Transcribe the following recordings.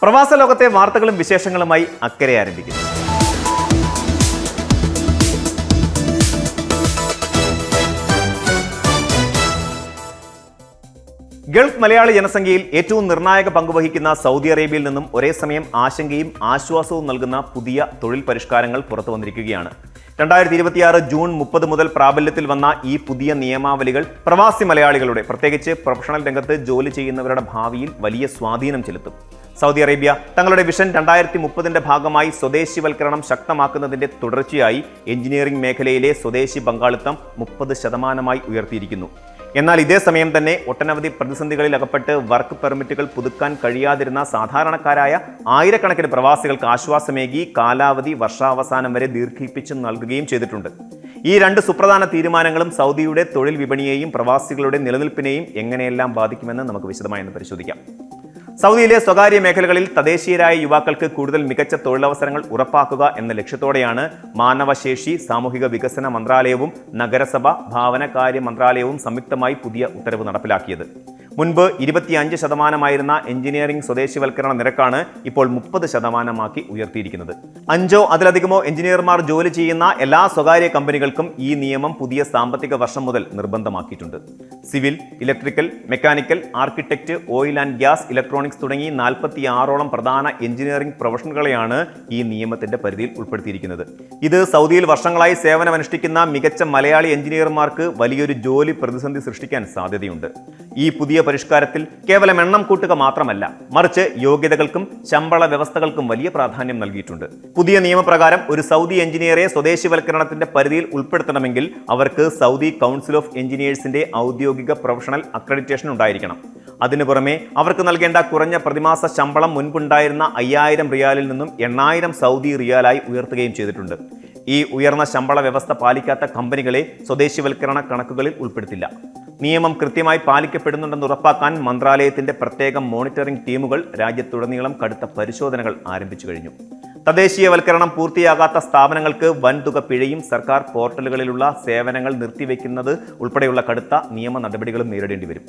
പ്രവാസ ലോകത്തെ വാർത്തകളും വിശേഷങ്ങളുമായി അക്കരെ ആരംഭിക്കുന്നു. ഗൾഫ് മലയാളി ജനസംഖ്യയിൽ ഏറ്റവും നിർണായക പങ്കുവഹിക്കുന്ന സൗദി അറേബ്യയിൽ നിന്നും ഒരേ സമയം ആശങ്കയും ആശ്വാസവും നൽകുന്ന പുതിയ തൊഴിൽ പരിഷ്കാരങ്ങൾ പുറത്തു വന്നിരിക്കുകയാണ്. 2026 ജൂൺ 30 മുതൽ പ്രാബല്യത്തിൽ വന്ന ഈ പുതിയ നിയമാവലികൾ പ്രവാസി മലയാളികളുടെ, പ്രത്യേകിച്ച് പ്രൊഫഷണൽ രംഗത്ത് ജോലി ചെയ്യുന്നവരുടെ ഭാവിയിൽ വലിയ സ്വാധീനം ചെലുത്തും. സൗദി അറേബ്യ തങ്ങളുടെ വിഷൻ 2030ന്റെ ഭാഗമായി സ്വദേശിവൽക്കരണം ശക്തമാക്കുന്നതിന്റെ തുടർച്ചയായി എഞ്ചിനീയറിംഗ് മേഖലയിലെ സ്വദേശി പങ്കാളിത്തം 30% ഉയർത്തിയിരിക്കുന്നു. എന്നാൽ ഇതേ സമയം തന്നെ ഒട്ടനവധി പ്രതിസന്ധികളിൽ അകപ്പെട്ട് വർക്ക് പെർമിറ്റുകൾ പുതുക്കാൻ കഴിയാതിരുന്ന സാധാരണക്കാരായ ആയിരക്കണക്കിന് പ്രവാസികൾക്ക് ആശ്വാസമേകി കാലാവധി വർഷാവസാനം വരെ ദീർഘിപ്പിച്ച് നൽകുകയും ചെയ്തിട്ടുണ്ട്. ഈ രണ്ട് സുപ്രധാന തീരുമാനങ്ങളും സൗദിയുടെ തൊഴിൽ വിപണിയെയും പ്രവാസികളുടെ നിലനിൽപ്പിനെയും എങ്ങനെയെല്ലാം ബാധിക്കുമെന്ന് നമുക്ക് വിശദമായി പരിശോധിക്കാം. സൗദിയിലെ സ്വകാര്യ മേഖലകളിൽ തദ്ദേശീയരായ യുവാക്കൾക്ക് കൂടുതൽ മികച്ച തൊഴിലവസരങ്ങൾ ഉറപ്പാക്കുക എന്ന ലക്ഷ്യത്തോടെയാണ് മാനവശേഷി സാമൂഹിക വികസന മന്ത്രാലയവും നഗരസഭ ഭവനകാര്യ മന്ത്രാലയവും സംയുക്തമായി പുതിയ ഉത്തരവ് നടപ്പിലാക്കിയത്. മുൻപ് 25% എഞ്ചിനീയറിംഗ് സ്വദേശിവൽക്കരണ നിരക്കാണ് ഇപ്പോൾ 30% ഉയർത്തിയിരിക്കുന്നത്. 5 അതിലധികമോ എഞ്ചിനീയർമാർ ജോലി ചെയ്യുന്ന എല്ലാ സ്വകാര്യ കമ്പനികൾക്കും ഈ നിയമം പുതിയ സാമ്പത്തിക വർഷം മുതൽ നിർബന്ധമാക്കിയിട്ടുണ്ട്. Civil, electrical, mechanical, architect, oil and gas, electronics തുടങ്ങി 46ഓളം പ്രധാന എഞ്ചിനീയറിംഗ് പ്രൊഫഷനുകളെയാണ് ഈ നിയമത്തിന്റെ പരിധിയിൽ ഉൾപ്പെടുത്തിയിരിക്കുന്നത്. ഇത് സൗദിയിൽ വർഷങ്ങളായി സേവനമനുഷ്ഠിക്കുന്ന മികച്ച മലയാളി എഞ്ചിനീയർമാർക്ക് വലിയൊരു ജോലി പ്രതിസന്ധി സൃഷ്ടിക്കാൻ സാധ്യതയുണ്ട്. ഈ പുതിയ പരിഷ്കാരത്തിൽ കേവലം എണ്ണം കൂട്ടുക മാത്രമല്ല, മറിച്ച് യോഗ്യതകൾക്കും ശമ്പള വ്യവസ്ഥകൾക്കും വലിയ പ്രാധാന്യം നൽകിയിട്ടുണ്ട്. പുതിയ നിയമപ്രകാരം ഒരു സൗദി എഞ്ചിനീയറെ സ്വദേശിവൽക്കരണത്തിന്റെ പരിധിയിൽ ഉൾപ്പെടുത്തണമെങ്കിൽ അവർക്ക് സൗദി കൗൺസിൽ ഓഫ് എഞ്ചിനീയേഴ്സിന്റെ ഔദ്യോഗിക പ്രൊഫഷണൽ അക്രഡിറ്റേഷൻ ഉണ്ടായിരിക്കണം. അതിനു പുറമെ അവർക്ക് നൽകേണ്ട കുറഞ്ഞ പ്രതിമാസ ശമ്പളം മുൻപുണ്ടായിരുന്ന 5000 റിയാലിൽ നിന്നും 8000 സൗദി റിയാലായി ഉയർത്തുകയും ചെയ്തിട്ടുണ്ട്. ഈ ഉയർന്ന ശമ്പള വ്യവസ്ഥ പാലിക്കാത്ത കമ്പനികളെ സ്വദേശിവൽക്കരണ കണക്കുകളിൽ ഉൾപ്പെടുത്തില്ല. നിയമം കൃത്യമായി പാലിക്കപ്പെടുന്നുണ്ടെന്ന് ഉറപ്പാക്കാൻ മന്ത്രാലയത്തിന്റെ പ്രത്യേക മോണിറ്ററിംഗ് ടീമുകൾ രാജ്യത്തുടനീളം കടുത്ത പരിശോധനകൾ ആരംഭിച്ചു കഴിഞ്ഞു. തദ്ദേശീയവൽക്കരണം പൂർത്തിയാകാത്ത സ്ഥാപനങ്ങൾക്ക് വൻതുക പിഴയും സർക്കാർ പോർട്ടലുകളിലുള്ള സേവനങ്ങൾ നിർത്തിവെക്കുന്നത് ഉൾപ്പെടെയുള്ള കടുത്ത നിയമ നടപടികളും നേരിടേണ്ടി വരും.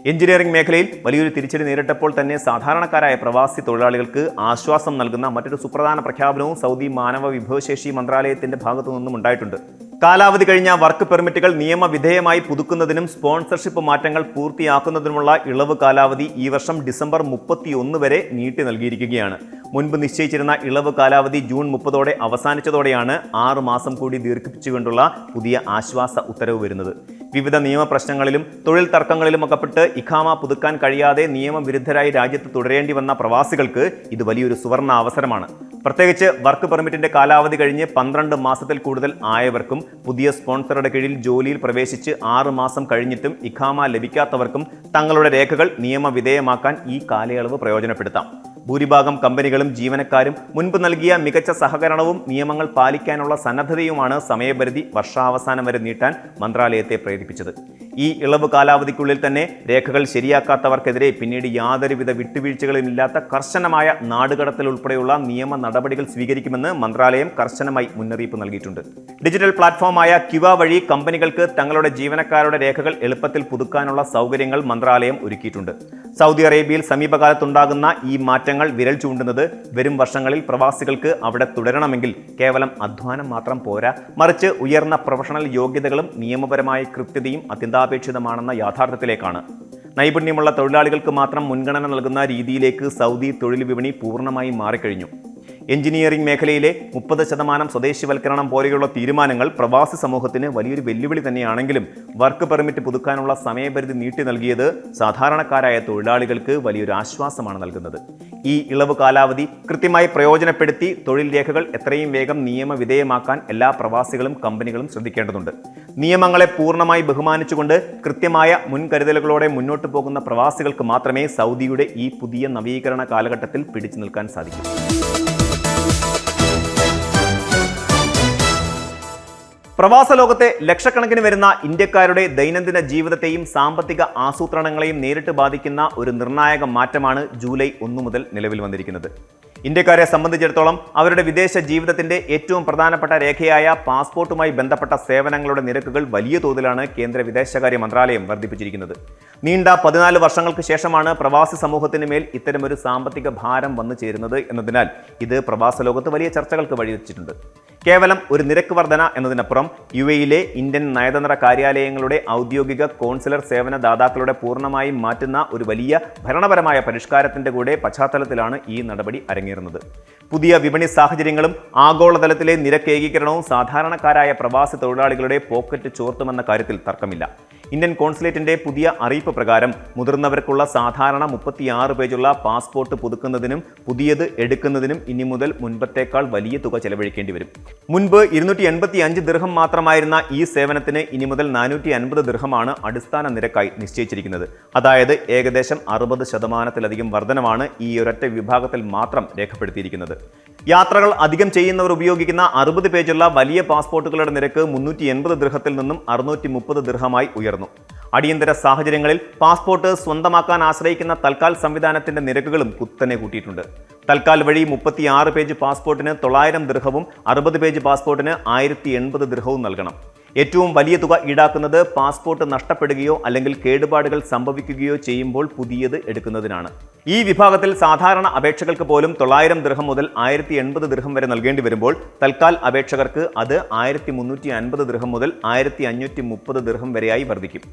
എഞ്ചിനീയറിംഗ് മേഖലയിൽ വലിയൊരു തിരിച്ചടി നേരിട്ടപ്പോൾ തന്നെ സാധാരണക്കാരായ പ്രവാസി തൊഴിലാളികൾക്ക് ആശ്വാസം നൽകുന്ന മറ്റൊരു സുപ്രധാന പ്രഖ്യാപനവും സൗദി മാനവ വിഭവശേഷി മന്ത്രാലയത്തിന്റെ ഭാഗത്തു നിന്നും ഉണ്ടായിട്ടുണ്ട്. കാലാവധി കഴിഞ്ഞ വർക്ക് പെർമിറ്റുകൾ നിയമവിധേയമായി പുതുക്കുന്നതിനും സ്പോൺസർഷിപ്പ് മാറ്റങ്ങൾ പൂർത്തിയാക്കുന്നതിനുമുള്ള ഇളവ് കാലാവധി ഈ വർഷം ഡിസംബർ 31 വരെ നീട്ടി നൽകിയിരിക്കുകയാണ്. മുൻപ് നിശ്ചയിച്ചിരുന്ന ഇളവ് കാലാവധി ജൂൺ 30 അവസാനിച്ചതോടെയാണ് 6 മാസം കൂടി ദീർഘിപ്പിച്ചുകൊണ്ടുള്ള പുതിയ ആശ്വാസ ഉത്തരവ് വരുന്നത്. വിവിധ നിയമപ്രശ്നങ്ങളിലും തൊഴിൽ തർക്കങ്ങളിലും അകപ്പെട്ട് ഇഖാമ പുതുക്കാൻ കഴിയാതെ നിയമവിരുദ്ധരായി രാജ്യത്ത് തുടരേണ്ടി വന്ന പ്രവാസികൾക്ക് ഇത് വലിയൊരു സുവർണ അവസരമാണ്. പ്രത്യേകിച്ച് വർക്ക് പെർമിറ്റിന്റെ കാലാവധി കഴിഞ്ഞ് 12 മാസത്തിൽ കൂടുതൽ ആയവർക്കും പുതിയ സ്പോൺസറുടെ കീഴിൽ ജോലിയിൽ പ്രവേശിച്ച് 6 മാസം കഴിഞ്ഞിട്ടും ഇഖാമ ലഭിക്കാത്തവർക്കും തങ്ങളുടെ രേഖകൾ നിയമവിധേയമാക്കാൻ ഈ കാലയളവ് പ്രയോജനപ്പെടുത്താം. ഭൂരിഭാഗം കമ്പനികളും ജീവനക്കാരും മുൻപ് നൽകിയ മികച്ച സഹകരണവും നിയമങ്ങൾ പാലിക്കാനുള്ള സന്നദ്ധതയുമാണ് സമയപരിധി വർഷാവസാനം വരെ നീട്ടാൻ മന്ത്രാലയത്തെ പ്രേരിപ്പിച്ചത്. ഈ ഇളവ് കാലാവധിക്കുള്ളിൽ തന്നെ രേഖകൾ ശരിയാക്കാത്തവർക്കെതിരെ പിന്നീട് യാതൊരുവിധ വിട്ടുവീഴ്ചകളുമില്ലാത്ത കർശനമായ നാടുകടത്തൽ ഉൾപ്പെടെയുള്ള നിയമ നടപടികൾ സ്വീകരിക്കുമെന്ന് മന്ത്രാലയം കർശനമായി മുന്നറിയിപ്പ് നൽകിയിട്ടുണ്ട്. ഡിജിറ്റൽ പ്ലാറ്റ്ഫോമായ ക്യുവ വഴി കമ്പനികൾക്ക് തങ്ങളുടെ ജീവനക്കാരുടെ രേഖകൾ എളുപ്പത്തിൽ പുതുക്കാനുള്ള സൗകര്യങ്ങൾ മന്ത്രാലയം ഒരുക്കിയിട്ടുണ്ട്. സൗദി അറേബ്യയിൽ സമീപകാലത്തുണ്ടാകുന്ന ഈ മാറ്റങ്ങൾ വിരൽ ചൂണ്ടുന്നത് വരും വർഷങ്ങളിൽ പ്രവാസികൾക്ക് അവിടെ തുടരണമെങ്കിൽ കേവലം അധ്വാനം മാത്രം പോരാ, മറിച്ച് ഉയർന്ന പ്രൊഫഷണൽ യോഗ്യതകളും നിയമപരമായ കൃത്യതയും അത്യന്താപേക്ഷിതമാണെന്ന യാഥാർത്ഥ്യത്തിലേക്കാണ്. നൈപുണ്യമുള്ള തൊഴിലാളികൾക്ക് മാത്രം മുൻഗണന നൽകുന്ന രീതിയിലേക്ക് സൗദി തൊഴിൽ വിപണി പൂർണ്ണമായും മാറിക്കഴിഞ്ഞു. എഞ്ചിനീയറിംഗ് മേഖലയിലെ 30% സ്വദേശിവൽക്കരണം പോലെയുള്ള തീരുമാനങ്ങൾ പ്രവാസി സമൂഹത്തിന് വലിയൊരു വെല്ലുവിളി തന്നെയാണെങ്കിലും വർക്ക് പെർമിറ്റ് പുതുക്കാനുള്ള സമയപരിധി നീട്ടി നൽകിയത് സാധാരണക്കാരായ തൊഴിലാളികൾക്ക് വലിയൊരു ആശ്വാസമാണ് നൽകുന്നത്. ഈ ഇളവ് കാലാവധി കൃത്യമായി പ്രയോജനപ്പെടുത്തി തൊഴിൽ രേഖകൾ എത്രയും വേഗം നിയമവിധേയമാക്കാൻ എല്ലാ പ്രവാസികളും കമ്പനികളും ശ്രദ്ധിക്കേണ്ടതുണ്ട്. നിയമങ്ങളെ പൂർണ്ണമായി ബഹുമാനിച്ചുകൊണ്ട് കൃത്യമായ മുൻകരുതലുകളോടെ മുന്നോട്ട് പോകുന്ന പ്രവാസികൾക്ക് മാത്രമേ സൗദിയുടെ ഈ പുതിയ നവീകരണ കാലഘട്ടത്തിൽ പിടിച്ചു നിൽക്കാൻ സാധിക്കൂ. പ്രവാസ ലോകത്തെ ലക്ഷക്കണക്കിന് വരുന്ന ഇന്ത്യക്കാരുടെ ദൈനംദിന ജീവിതത്തെയും സാമ്പത്തിക ആസൂത്രണങ്ങളെയും നേരിട്ട് ബാധിക്കുന്ന ഒരു നിർണായക മാറ്റമാണ് ജൂലൈ 1 മുതൽ നിലവിൽ വന്നിരിക്കുന്നത്. ഇന്ത്യക്കാരെ സംബന്ധിച്ചിടത്തോളം അവരുടെ വിദേശ ജീവിതത്തിന്റെ ഏറ്റവും പ്രധാനപ്പെട്ട രേഖയായ പാസ്പോർട്ടുമായി ബന്ധപ്പെട്ട സേവനങ്ങളുടെ നിരക്കുകൾ വലിയ തോതിലാണ് കേന്ദ്ര വിദേശകാര്യ മന്ത്രാലയം വർദ്ധിപ്പിച്ചിരിക്കുന്നത്. നീണ്ട 14 വർഷങ്ങൾക്ക് ശേഷമാണ് പ്രവാസി സമൂഹത്തിന് മേൽ ഇത്തരമൊരു സാമ്പത്തിക ഭാരം വന്നു ചേരുന്നത് എന്നതിനാൽ ഇത് പ്രവാസ ലോകത്ത് വലിയ ചർച്ചകൾക്ക് വഴിവെച്ചിട്ടുണ്ട്. കേവലം ഒരു നിരക്ക് വർധന എന്നതിനപ്പുറം UAE-യിലെ ഇന്ത്യൻ നയതന്ത്ര കാര്യാലയങ്ങളുടെ ഔദ്യോഗിക കോൺസുലർ സേവന ദാതാക്കളുടെ പൂർണ്ണമായും മാറ്റുന്ന ഒരു വലിയ ഭരണപരമായ പരിഷ്കാരത്തിന്റെ കൂടെ പശ്ചാത്തലത്തിലാണ് ഈ നടപടി അരങ്ങേറുന്നത്. പുതിയ വിപണി സാഹചര്യങ്ങളും ആഗോളതലത്തിലെ നിരക്ക് ഏകീകരണവും സാധാരണക്കാരായ പ്രവാസി തൊഴിലാളികളുടെ പോക്കറ്റ് ചോർത്തുമെന്ന കാര്യത്തിൽ തർക്കമില്ല. ഇന്ത്യൻ കോൺസുലേറ്റിന്റെ പുതിയ അറിയിപ്പ് പ്രകാരം മുതിർന്നവർക്കുള്ള സാധാരണ 36 പേജുള്ള പാസ്പോർട്ട് പുതുക്കുന്നതിനും പുതിയത് എടുക്കുന്നതിനും ഇനി മുതൽ മുൻപത്തേക്കാൾ വലിയ തുക ചെലവഴിക്കേണ്ടി വരും. മുൻപ് 285 ദിർഹം മാത്രമായിരുന്ന ഈ സേവനത്തിന് ഇനി മുതൽ 450 ദിർഹമാണ് അടിസ്ഥാന നിരക്കായി നിശ്ചയിച്ചിരിക്കുന്നത്. അതായത് ഏകദേശം 60% വർധനമാണ് ഈ ഒരൊറ്റ വിഭാഗത്തിൽ മാത്രം രേഖപ്പെടുത്തിയിരിക്കുന്നത്. യാത്രകൾ അധികം ചെയ്യുന്നവർ ഉപയോഗിക്കുന്ന 60 പേജുള്ള വലിയ പാസ്പോർട്ടുകളുടെ നിരക്ക് 380 ദിർഹത്തിൽ നിന്നും 630 ദിർഹമായി ഉയർന്നു. അടിയന്തര സാഹചര്യങ്ങളിൽ പാസ്പോർട്ട് സ്വന്തമാക്കാൻ ആശ്രയിക്കുന്ന തൽക്കാൽ സംവിധാനത്തിന്റെ നിരക്കുകളും കുത്തനെ കൂട്ടിയിട്ടുണ്ട്. തൽക്കാൽ വഴി 36 പേജ് പാസ്പോർട്ടിന് 900 ദിർഹവും 60 പേജ് പാസ്പോർട്ടിന് 1080 ദിർഹവും നൽകണം. ഏറ്റവും വലിയ തുക ഈടാക്കുന്നത് പാസ്പോർട്ട് നഷ്ടപ്പെടുകയോ അല്ലെങ്കിൽ കേടുപാടുകൾ സംഭവിക്കുകയോ ചെയ്യുമ്പോൾ പുതിയത് എടുക്കുന്നതിനാണ്. ഈ വിഭാഗത്തിൽ സാധാരണ അപേക്ഷകൾക്ക് പോലും 900 ദിർഹം മുതൽ 1080 ദിർഹം വരെ നൽകേണ്ടി വരുമ്പോൾ തൽക്കാൽ അപേക്ഷകർക്ക് അത് 1350 ദിർഹം മുതൽ 1530 ദിർഹം വരെയായി വർദ്ധിക്കും.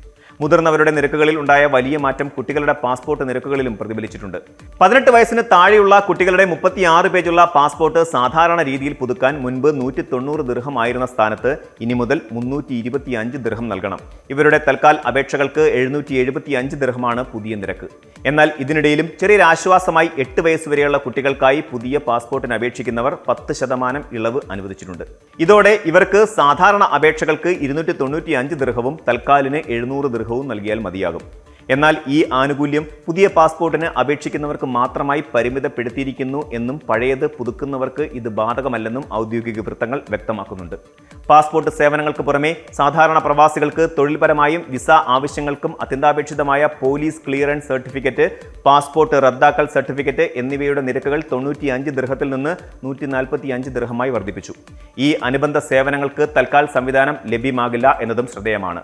മുതിർന്നവരുടെ നിരക്കുകളിൽ ഉണ്ടായ വലിയ മാറ്റം കുട്ടികളുടെ പാസ്പോർട്ട് നിരക്കുകളിലും പ്രതിഫലിച്ചിട്ടുണ്ട്. 18 വയസ്സിന് താഴെയുള്ള കുട്ടികളുടെ 36 പേജുള്ള പാസ്പോർട്ട് സാധാരണ രീതിയിൽ പുതുക്കാൻ മുൻപ് 190 ദിർഹം ആയിരുന്ന സ്ഥാനത്ത് ഇനി മുതൽ 325 ദിർഹം നൽകണം. ഇവരുടെ തൽക്കാൽ അപേക്ഷകൾക്ക് 775 ദിർഹമാണ് പുതിയ നിരക്ക്. എന്നാൽ ഇതിനിടയിലും ചെറിയൊരു ആശ്വാസമായി 8 വയസ്സ് വരെയുള്ള കുട്ടികൾക്കായി പുതിയ പാസ്പോർട്ടിന് അപേക്ഷിക്കുന്നവർ 10% ഇളവ് അനുവദിച്ചിട്ടുണ്ട്. ഇതോടെ ഇവർക്ക് സാധാരണ അപേക്ഷകൾക്ക് 295 ദിർഹവും തൽക്കാലിന് 700 ദിർഹവും നൽകിയാൽ മതിയാകും. എന്നാൽ ഈ ആനുകൂല്യം പുതിയ പാസ്പോർട്ടിന് അപേക്ഷിക്കുന്നവർക്ക് മാത്രമായി പരിമിതപ്പെടുത്തിയിരിക്കുന്നു എന്നും പഴയത് പുതുക്കുന്നവർക്ക് ഇത് ബാധകമല്ലെന്നും ഔദ്യോഗിക വൃത്തങ്ങൾ വ്യക്തമാക്കുന്നുണ്ട്. പാസ്പോർട്ട് സേവനങ്ങൾക്ക് പുറമെ സാധാരണ പ്രവാസികൾക്ക് തൊഴിൽപരമായും വിസ ആവശ്യങ്ങൾക്കും അത്യന്താപേക്ഷിതമായ പോലീസ് ക്ലിയറൻസ് സർട്ടിഫിക്കറ്റ്, പാസ്പോർട്ട് റദ്ദാക്കൽ സർട്ടിഫിക്കറ്റ് എന്നിവയുടെ നിരക്കുകൾ 95 ദിർഹത്തിൽ നിന്ന് 145 ദിർഹമായി വർദ്ധിപ്പിച്ചു. ഈ അനുബന്ധ സേവനങ്ങൾക്ക് തൽക്കാൽ സംവിധാനം ലഭ്യമാകില്ല എന്നതും ശ്രദ്ധേയമാണ്.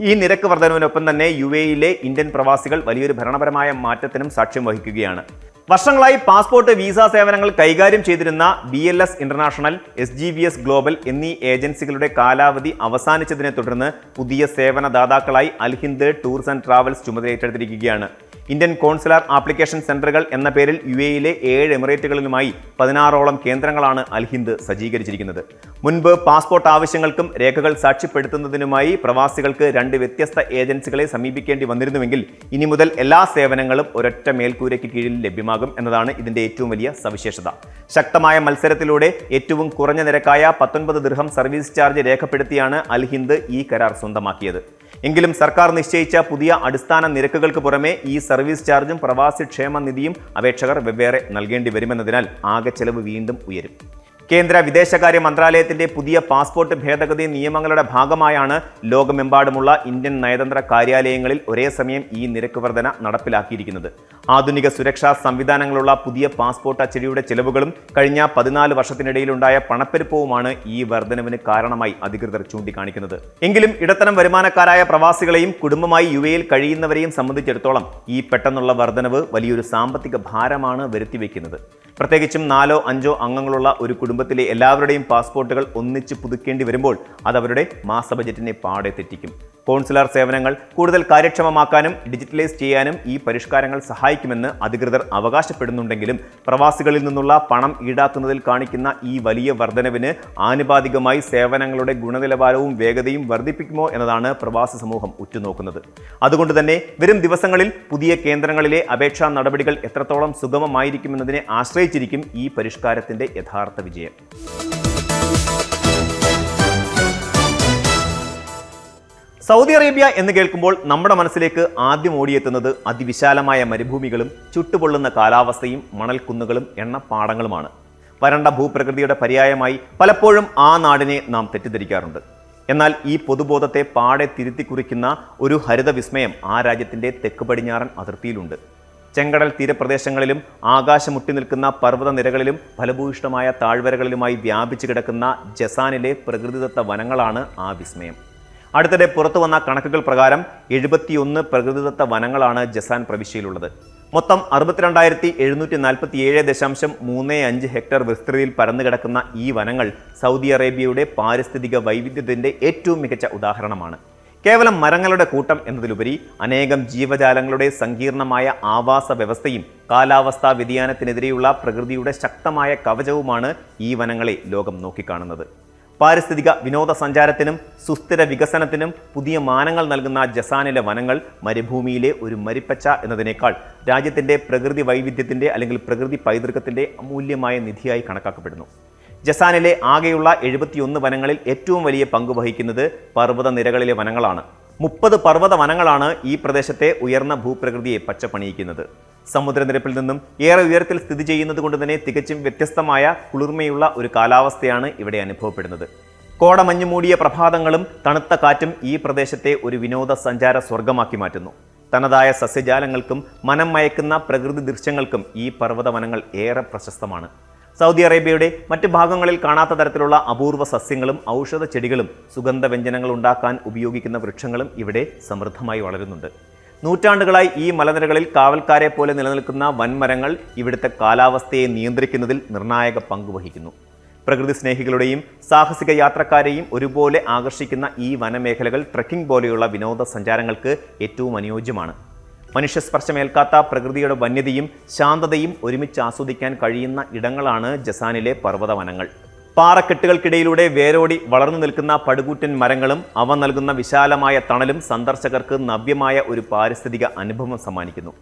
ഈ നിരക്ക് വർധനവിനൊപ്പം തന്നെ UAE-യിലെ ഇന്ത്യൻ പ്രവാസികൾ വലിയൊരു ഭരണപരമായ മാറ്റത്തിനും സാക്ഷ്യം വഹിക്കുകയാണ്. വർഷങ്ങളായി പാസ്പോർട്ട് വിസ സേവനങ്ങൾ കൈകാര്യം ചെയ്തിരുന്ന BLS ഇന്റർനാഷണൽ, SGVS ഗ്ലോബൽ എന്നീ ഏജൻസികളുടെ കാലാവധി അവസാനിച്ചതിനെ തുടർന്ന് പുതിയ സേവന ദാതാക്കളായി അൽഹിന്ദ് ടൂർസ് ആൻഡ് ട്രാവൽസ് ചുമതലയേറ്റെടുത്തിരിക്കുകയാണ്. ഇന്ത്യൻ കോൺസുലർ ആപ്ലിക്കേഷൻ സെന്ററുകൾ എന്ന പേരിൽ UAE-യിലെ 7 എമിറേറ്റുകളിലുമായി 16ഓളം കേന്ദ്രങ്ങളാണ് അൽഹിന്ദ് സജ്ജീകരിച്ചിരിക്കുന്നത്. മുൻപ് പാസ്പോർട്ട് ആവശ്യങ്ങൾക്കും രേഖകൾ സാക്ഷ്യപ്പെടുത്തുന്നതിനുമായി പ്രവാസികൾക്ക് 2 വ്യത്യസ്ത ഏജൻസികളെ സമീപിക്കേണ്ടി വന്നിരുന്നുവെങ്കിൽ ഇനി മുതൽ എല്ലാ സേവനങ്ങളും ഒരൊറ്റ മേൽക്കൂരയ്ക്ക് കീഴിൽ ലഭ്യമാകും എന്നതാണ് ഇതിന്റെ ഏറ്റവും വലിയ സവിശേഷത. ശക്തമായ മത്സരത്തിലൂടെ ഏറ്റവും കുറഞ്ഞ നിരക്കായ 19 ദിർഹം സർവീസ് ചാർജ് രേഖപ്പെടുത്തിയാണ് അൽഹിന്ദ് ഈ കരാർ സ്വന്തമാക്കിയത്. എങ്കിലും സർക്കാർ നിശ്ചയിച്ച പുതിയ അടിസ്ഥാന നിരക്കുകൾക്ക് പുറമെ ഈ സർവീസ് ചാർജും പ്രവാസി ക്ഷേമ നിധിയും അപേക്ഷകർ വെവ്വേറെ നൽകേണ്ടി വരുമെന്നതിനാൽ ആകെ ചെലവ് വീണ്ടും ഉയരും. കേന്ദ്ര വിദേശകാര്യ മന്ത്രാലയത്തിന്റെ പുതിയ പാസ്പോർട്ട് ഭേദഗതി നിയമങ്ങളുടെ ഭാഗമായാണ് ലോകമെമ്പാടുമുള്ള ഇന്ത്യൻ നയതന്ത്ര കാര്യാലയങ്ങളിൽ ഒരേ സമയം ഈ നിരക്ക് വർധന നടപ്പിലാക്കിയിരിക്കുന്നത്. ആധുനിക സുരക്ഷാ സംവിധാനങ്ങളുള്ള പുതിയ പാസ്പോർട്ട് അച്ചടിയുടെ ചെലവുകളും കഴിഞ്ഞ 14 വർഷത്തിനിടയിലുണ്ടായ പണപ്പെരുപ്പവുമാണ് ഈ വർധനവിന് കാരണമായി അധികൃതർ ചൂണ്ടിക്കാണിക്കുന്നത്. എങ്കിലും ഇടത്തരം വരുമാനക്കാരായ പ്രവാസികളെയും കുടുംബമായി UAE-യിൽ കഴിയുന്നവരെയും സംബന്ധിച്ചിടത്തോളം ഈ പെട്ടെന്നുള്ള വർധനവ് വലിയൊരു സാമ്പത്തിക ഭാരമാണ് വരുത്തിവെക്കുന്നത്. പ്രത്യേകിച്ചും 4-5 അംഗങ്ങളുള്ള ഒരു കുടുംബത്തിലെ എല്ലാവരുടെയും പാസ്പോർട്ടുകൾ ഒന്നിച്ച് പുതുക്കേണ്ടി വരുമ്പോൾ അത് അവരുടെ മാസ ബജറ്റിനെ പാടെ തെറ്റിക്കും. കോൺസുലർ സേവനങ്ങൾ കൂടുതൽ കാര്യക്ഷമമാക്കാനും ഡിജിറ്റലൈസ് ചെയ്യാനും ഈ പരിഷ്കാരങ്ങൾ സഹായിക്കുമെന്ന് അധികൃതർ അവകാശപ്പെടുന്നുണ്ടെങ്കിലും പ്രവാസികളിൽ നിന്നുള്ള പണം ഈടാക്കുന്നതിൽ കാണിക്കുന്ന ഈ വലിയ വർധനവിന് ആനുപാതികമായി സേവനങ്ങളുടെ ഗുണനിലവാരവും വേഗതയും വർദ്ധിപ്പിക്കുമോ എന്നതാണ് പ്രവാസി സമൂഹം ഉറ്റുനോക്കുന്നത്. അതുകൊണ്ട് തന്നെ വരും ദിവസങ്ങളിൽ പുതിയ കേന്ദ്രങ്ങളിലെ അപേക്ഷാ നടപടികൾ എത്രത്തോളം സുഗമമായിരിക്കുമെന്നതിനെ ആശ്രയിച്ചിരിക്കും ഈ പരിഷ്കാരത്തിന്റെ യഥാർത്ഥ വിജയം. സൗദി അറേബ്യ എന്ന് കേൾക്കുമ്പോൾ നമ്മുടെ മനസ്സിലേക്ക് ആദ്യം ഓടിയെത്തുന്നത് അതിവിശാലമായ മരുഭൂമികളും ചുട്ടുപൊള്ളുന്ന കാലാവസ്ഥയും മണൽക്കുന്നുകളും എണ്ണപ്പാടങ്ങളുമാണ്. വരണ്ട ഭൂപ്രകൃതിയുടെ പര്യായമായി പലപ്പോഴും ആ നാടിനെ നാം തെറ്റിദ്ധരിക്കാറുണ്ട്. എന്നാൽ ഈ പൊതുബോധത്തെ പാടെ തിരുത്തി കുറിക്കുന്ന ഒരു ഹരിത വിസ്മയം ആ രാജ്യത്തിന്റെ തെക്ക് പടിഞ്ഞാറൻ അതിർത്തിയിലുണ്ട്. ചെങ്കടൽ തീരപ്രദേശങ്ങളിലും ആകാശമുട്ടി നിൽക്കുന്ന പർവ്വതനിരകളിലും ഫലഭൂയിഷ്ഠമായ താഴ്വരകളിലുമായി വ്യാപിച്ചു കിടക്കുന്ന ജസാനിലെ പ്രകൃതിദത്ത വനങ്ങളാണ് ആ വിസ്മയം. അടുത്തിടെ പുറത്തു വന്ന കണക്കുകൾ പ്രകാരം 71 പ്രകൃതിദത്ത വനങ്ങളാണ് ജസാൻ പ്രവിശ്യയിലുള്ളത്. മൊത്തം 62,747.35 ഹെക്ടർ വിസ്തൃതിയിൽ പരന്നുകിടക്കുന്ന ഈ വനങ്ങൾ സൗദി അറേബ്യയുടെ പാരിസ്ഥിതിക വൈവിധ്യത്തിന്റെ ഏറ്റവും മികച്ച ഉദാഹരണമാണ്. കേവലം മരങ്ങളുടെ കൂട്ടം എന്നതിലുപരി അനേകം ജീവജാലങ്ങളുടെ സങ്കീർണമായ ആവാസ വ്യവസ്ഥയും കാലാവസ്ഥാ വ്യതിയാനത്തിനെതിരെയുള്ള പ്രകൃതിയുടെ ശക്തമായ കവചവുമാണ് ഈ വനങ്ങളെ ലോകം നോക്കിക്കാണുന്നത്. പാരിസ്ഥിതിക വിനോദസഞ്ചാരത്തിനും സുസ്ഥിര വികസനത്തിനും പുതിയ മാനങ്ങൾ നൽകുന്ന ജസാനിലെ വനങ്ങൾ മരുഭൂമിയിലെ ഒരു മരിപ്പച്ച എന്നതിനേക്കാൾ രാജ്യത്തിന്റെ പ്രകൃതി വൈവിധ്യത്തിന്റെ അല്ലെങ്കിൽ പ്രകൃതി പൈതൃകത്തിന്റെ അമൂല്യമായ നിധിയായി കണക്കാക്കപ്പെടുന്നു. ജസാനിലെ ആകെയുള്ള 71 വനങ്ങളിൽ ഏറ്റവും വലിയ പങ്ക് വഹിക്കുന്നത് പർവ്വത നിരകളിലെ വനങ്ങളാണ്. 30 പർവ്വത വനങ്ങളാണ് ഈ പ്രദേശത്തെ ഉയർന്ന ഭൂപ്രകൃതിയെ പച്ചപ്പണിയിക്കുന്നത്. സമുദ്രനിരപ്പിൽ നിന്നും ഏറെ ഉയരത്തിൽ സ്ഥിതി ചെയ്യുന്നത് കൊണ്ട് തന്നെ തികച്ചും വ്യത്യസ്തമായ കുളിർമയുള്ള ഒരു കാലാവസ്ഥയാണ് ഇവിടെ അനുഭവപ്പെടുന്നത്. കോടമഞ്ഞു മൂടിയ പ്രഭാതങ്ങളും തണുത്ത കാറ്റും ഈ പ്രദേശത്തെ ഒരു വിനോദസഞ്ചാര സ്വർഗമാക്കി മാറ്റുന്നു. തനതായ സസ്യജാലങ്ങൾക്കും മനം മയക്കുന്ന പ്രകൃതി ദൃശ്യങ്ങൾക്കും ഈ പർവ്വത വനങ്ങൾ ഏറെ പ്രശസ്തമാണ്. സൗദി അറേബ്യയുടെ മറ്റ് ഭാഗങ്ങളിൽ കാണാത്ത തരത്തിലുള്ള അപൂർവ സസ്യങ്ങളും ഔഷധ ചെടികളും സുഗന്ധവ്യഞ്ജനങ്ങൾ ഉണ്ടാക്കാൻ ഉപയോഗിക്കുന്ന വൃക്ഷങ്ങളും ഇവിടെ സമൃദ്ധമായി വളരുന്നുണ്ട്. നൂറ്റാണ്ടുകളായി ഈ മലനിരകളിൽ കാവൽക്കാരെ പോലെ നിലനിൽക്കുന്ന വൻമരങ്ങൾ ഇവിടുത്തെ കാലാവസ്ഥയെ നിയന്ത്രിക്കുന്നതിൽ നിർണായക പങ്ക് വഹിക്കുന്നു. പ്രകൃതി സ്നേഹികളുടെയും സാഹസിക യാത്രക്കാരെയും ഒരുപോലെ ആകർഷിക്കുന്ന ഈ വനമേഖലകൾ ട്രെക്കിംഗ് പോലെയുള്ള വിനോദസഞ്ചാരങ്ങൾക്ക് ഏറ്റവും അനുയോജ്യമാണ്. മനുഷ്യസ്പർശമേൽക്കാത്ത പ്രകൃതിയുടെ വന്യതയും ശാന്തതയും ഒരുമിച്ച് ആസ്വദിക്കാൻ കഴിയുന്ന ഇടങ്ങളാണ് ജസാനിലെ പർവ്വത വനങ്ങൾ. പാറക്കെട്ടുകൾക്കിടയിലൂടെ വേരോടി വളർന്നു നിൽക്കുന്ന പടുകൂറ്റൻ മരങ്ങളും അവ നൽകുന്ന വിശാലമായ തണലും സന്ദർശകർക്ക് നവ്യമായ ഒരു പാരിസ്ഥിതിക അനുഭവം സമ്മാനിക്കുന്നു.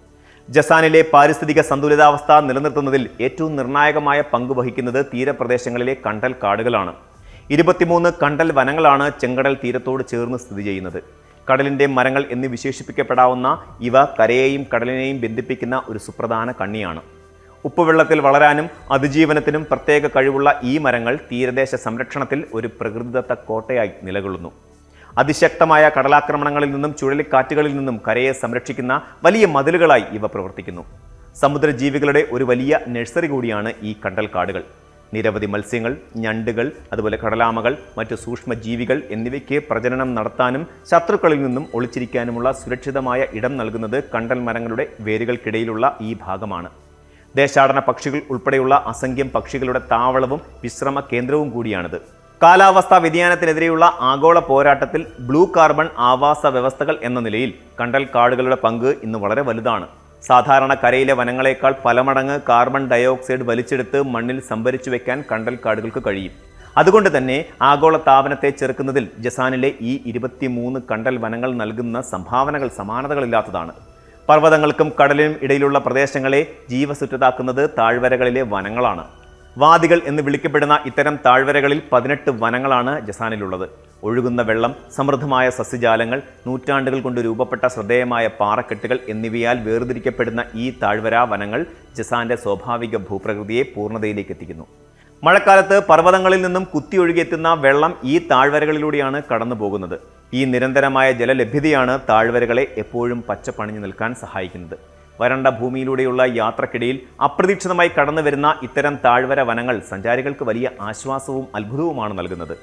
ജസാനിലെ പാരിസ്ഥിതിക സന്തുലിതാവസ്ഥ നിലനിർത്തുന്നതിൽ ഏറ്റവും നിർണായകമായ പങ്ക് വഹിക്കുന്നത് തീരപ്രദേശങ്ങളിലെ കണ്ടൽ കാടുകളാണ്. 23 കണ്ടൽ വനങ്ങളാണ് ചെങ്കടൽ തീരത്തോട് ചേർന്ന് സ്ഥിതി ചെയ്യുന്നത്. കടലിന്റെ മരങ്ങൾ എന്ന് വിശേഷിപ്പിക്കപ്പെടാവുന്ന ഇവ കരയെയും കടലിനെയും ബന്ധിപ്പിക്കുന്ന ഒരു സുപ്രധാന കണ്ണിയാണ്. ഉപ്പുവെള്ളത്തിൽ വളരാനും അതിജീവനത്തിനും പ്രത്യേക കഴിവുള്ള ഈ മരങ്ങൾ തീരദേശ സംരക്ഷണത്തിൽ ഒരു പ്രകൃതിദത്ത കോട്ടയായി നിലകൊള്ളുന്നു. അതിശക്തമായ കടലാക്രമണങ്ങളിൽ നിന്നും ചുഴലിക്കാറ്റുകളിൽ നിന്നും കരയെ സംരക്ഷിക്കുന്ന വലിയ മതിലുകളായി ഇവ പ്രവർത്തിക്കുന്നു. സമുദ്രജീവികളുടെ ഒരു വലിയ നഴ്സറി കൂടിയാണ് ഈ കണ്ടൽ കാടുകൾ. നിരവധി മത്സ്യങ്ങൾ, ഞണ്ടുകൾ, അതുപോലെ കടലാമകൾ, മറ്റു സൂക്ഷ്മജീവികൾ എന്നിവയ്ക്ക് പ്രജനനം നടത്താനും ശത്രുക്കളിൽ നിന്നും ഒളിച്ചിരിക്കാനുമുള്ള സുരക്ഷിതമായ ഇടം നൽകുന്നത് കണ്ടൽ മരങ്ങളുടെ വേരുകൾക്കിടയിലുള്ള ഈ ഭാഗമാണ്. ദേശാടന പക്ഷികൾ ഉൾപ്പെടെയുള്ള അസംഖ്യം പക്ഷികളുടെ താവളവും വിശ്രമ കേന്ദ്രവും കൂടിയാണിത്. കാലാവസ്ഥാ വ്യതിയാനത്തിനെതിരെയുള്ള ആഗോള പോരാട്ടത്തിൽ ബ്ലൂ കാർബൺ ആവാസ വ്യവസ്ഥകൾ എന്ന നിലയിൽ കണ്ടൽ കാടുകളുടെ പങ്ക് ഇന്ന് വളരെ വലുതാണ്. സാധാരണ കരയിലെ വനങ്ങളെക്കാൾ പല മടങ്ങ് കാർബൺ ഡയോക്സൈഡ് വലിച്ചെടുത്ത് മണ്ണിൽ സംഭരിച്ചു വെക്കാൻ കണ്ടൽ കാടുകൾക്ക് കഴിയും. അതുകൊണ്ട് തന്നെ ആഗോള താപനത്തെ ചെറുക്കുന്നതിൽ ജസാനിലെ ഈ 23 കണ്ടൽ വനങ്ങൾ നൽകുന്ന സംഭാവനകൾ സമാനതകളില്ലാത്തതാണ്. പർവ്വതങ്ങൾക്കും കടലിനും ഇടയിലുള്ള പ്രദേശങ്ങളെ ജീവസുറ്റതാക്കുന്നത് താഴ്വരകളിലെ വനങ്ങളാണ്. വാദികൾ എന്ന് വിളിക്കപ്പെടുന്ന ഇത്തരം താഴ്വരകളിൽ 18 വനങ്ങളാണ് ജസാനിലുള്ളത്. ഒഴുകുന്ന വെള്ളം, സമൃദ്ധമായ സസ്യജാലങ്ങൾ, നൂറ്റാണ്ടുകൾ കൊണ്ട് രൂപപ്പെട്ട ശ്രദ്ധേയമായ പാറക്കെട്ടുകൾ എന്നിവയാൽ വേർതിരിക്കപ്പെടുന്ന ഈ താഴ്വരാ വനങ്ങൾ ജസാന്റെ സ്വാഭാവിക ഭൂപ്രകൃതിയെ പൂർണ്ണതയിലേക്ക് എത്തിക്കുന്നു. മഴക്കാലത്ത് പർവ്വതങ്ങളിൽ നിന്നും കുത്തിയൊഴുകിയെത്തുന്ന വെള്ളം ഈ താഴ്വരകളിലൂടെയാണ് കടന്നു പോകുന്നത്. ഈ നിരന്തരമായ ജലലഭ്യതയാണ് താഴ്വരകളെ എപ്പോഴും പച്ചപ്പണിഞ്ഞു നിൽക്കാൻ സഹായിക്കുന്നത്. വരണ്ട ഭൂമിയിലൂടെയുള്ള യാത്രക്കിടയിൽ അപ്രതീക്ഷിതമായി കടന്നു വരുന്ന ഇത്തരം താഴ്വര വനങ്ങൾ സഞ്ചാരികൾക്ക് വലിയ ആശ്വാസവും അത്ഭുതവുമാണ് നൽകുന്നത്.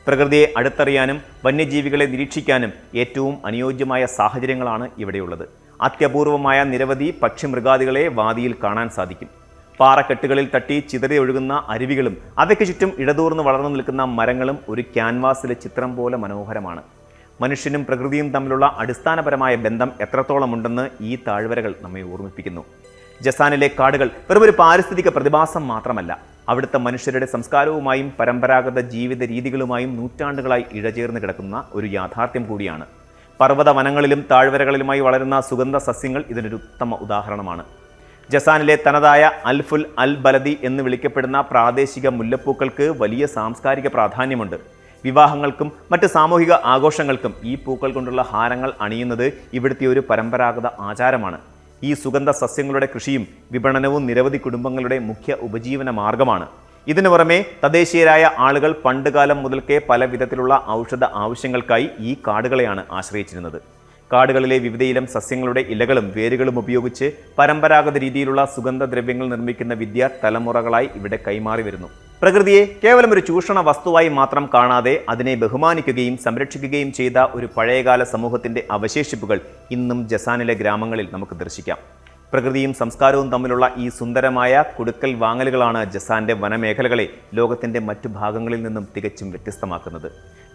പ്രകൃതിയെ അടുത്തറിയാനും വന്യജീവികളെ നിരീക്ഷിക്കാനും ഏറ്റവും അനുയോജ്യമായ സാഹചര്യങ്ങളാണ് ഇവിടെയുള്ളത്. അത്യപൂർവമായ നിരവധി പക്ഷിമൃഗാദികളെ വാദിയിൽ കാണാൻ സാധിക്കും. പാറക്കെട്ടുകളിൽ തട്ടി ചിതറി ഒഴുകുന്ന അരുവികളും അവയ്ക്ക് ചുറ്റും ഇടതൂർന്ന് വളർന്നു നിൽക്കുന്ന മരങ്ങളും ഒരു ക്യാൻവാസിലെ ചിത്രം പോലെ മനോഹരമാണ്. മനുഷ്യനും പ്രകൃതിയും തമ്മിലുള്ള അടിസ്ഥാനപരമായ ബന്ധം എത്രത്തോളമുണ്ടെന്ന് ഈ താഴ്വരകൾ നമ്മെ ഓർമ്മിപ്പിക്കുന്നു. ജസാനിലെ കാടുകൾ വെറുമൊരു പാരിസ്ഥിതിക പ്രതിഭാസം മാത്രമല്ല, അവിടുത്തെ മനുഷ്യരുടെ സംസ്കാരവുമായും പരമ്പരാഗത ജീവിത രീതികളുമായും നൂറ്റാണ്ടുകളായി ഇഴചേർന്ന് കിടക്കുന്ന ഒരു യാഥാർത്ഥ്യം കൂടിയാണ്. പർവ്വത വനങ്ങളിലും താഴ്വരകളിലുമായി വളരുന്ന സുഗന്ധ സസ്യങ്ങൾ ഇതിനൊരു ഉത്തമ ഉദാഹരണമാണ്. ജസാനിലെ തനതായ അൽഫുൽ അൽ ബലദി എന്ന് വിളിക്കപ്പെടുന്ന പ്രാദേശിക മുല്ലപ്പൂക്കൾക്ക് വലിയ സാംസ്കാരിക പ്രാധാന്യമുണ്ട്. വിവാഹങ്ങൾക്കും മറ്റ് സാമൂഹിക ആഘോഷങ്ങൾക്കും ഈ പൂക്കൾ കൊണ്ടുള്ള ഹാരങ്ങൾ അണിയുന്നത് ഇവിടുത്തെ ഒരു പരമ്പരാഗത ആചാരമാണ്. ഈ സുഗന്ധ സസ്യങ്ങളുടെ കൃഷിയും വിപണനവും നിരവധി കുടുംബങ്ങളുടെ മുഖ്യ ഉപജീവന മാർഗമാണ്. ഇതിനു പുറമെ തദ്ദേശീയരായ ആളുകൾ പണ്ടുകാലം മുതൽക്കേ പല വിധത്തിലുള്ള ഔഷധ ആവശ്യങ്ങൾക്കായി ഈ കാടുകളെയാണ് ആശ്രയിച്ചിരുന്നത്. കാടുകളിലെ വിവിധയിനം സസ്യങ്ങളുടെ ഇലകളും വേരുകളും ഉപയോഗിച്ച് പരമ്പരാഗത രീതിയിലുള്ള സുഗന്ധദ്രവ്യങ്ങൾ നിർമ്മിക്കുന്ന വിദ്യ തലമുറകളായി ഇവിടെ കൈമാറി വരുന്നു. പ്രകൃതിയെ കേവലം ഒരു ചൂഷണ വസ്തുവായി മാത്രം കാണാതെ അതിനെ ബഹുമാനിക്കുകയും സംരക്ഷിക്കുകയും ചെയ്ത ഒരു പഴയകാല സമൂഹത്തിന്റെ അവശേഷിപ്പുകൾ ഇന്നും ജസാനിലെ ഗ്രാമങ്ങളിൽ നമുക്ക് ദർശിക്കാം. പ്രകൃതിയും സംസ്കാരവും തമ്മിലുള്ള ഈ സുന്ദരമായ കൊടുക്കൽ വാങ്ങലുകളാണ് ജസാന്റെ വനമേഖലകളെ ലോകത്തിന്റെ മറ്റു ഭാഗങ്ങളിൽ നിന്നും തികച്ചും വ്യത്യസ്തമാക്കുന്നത്.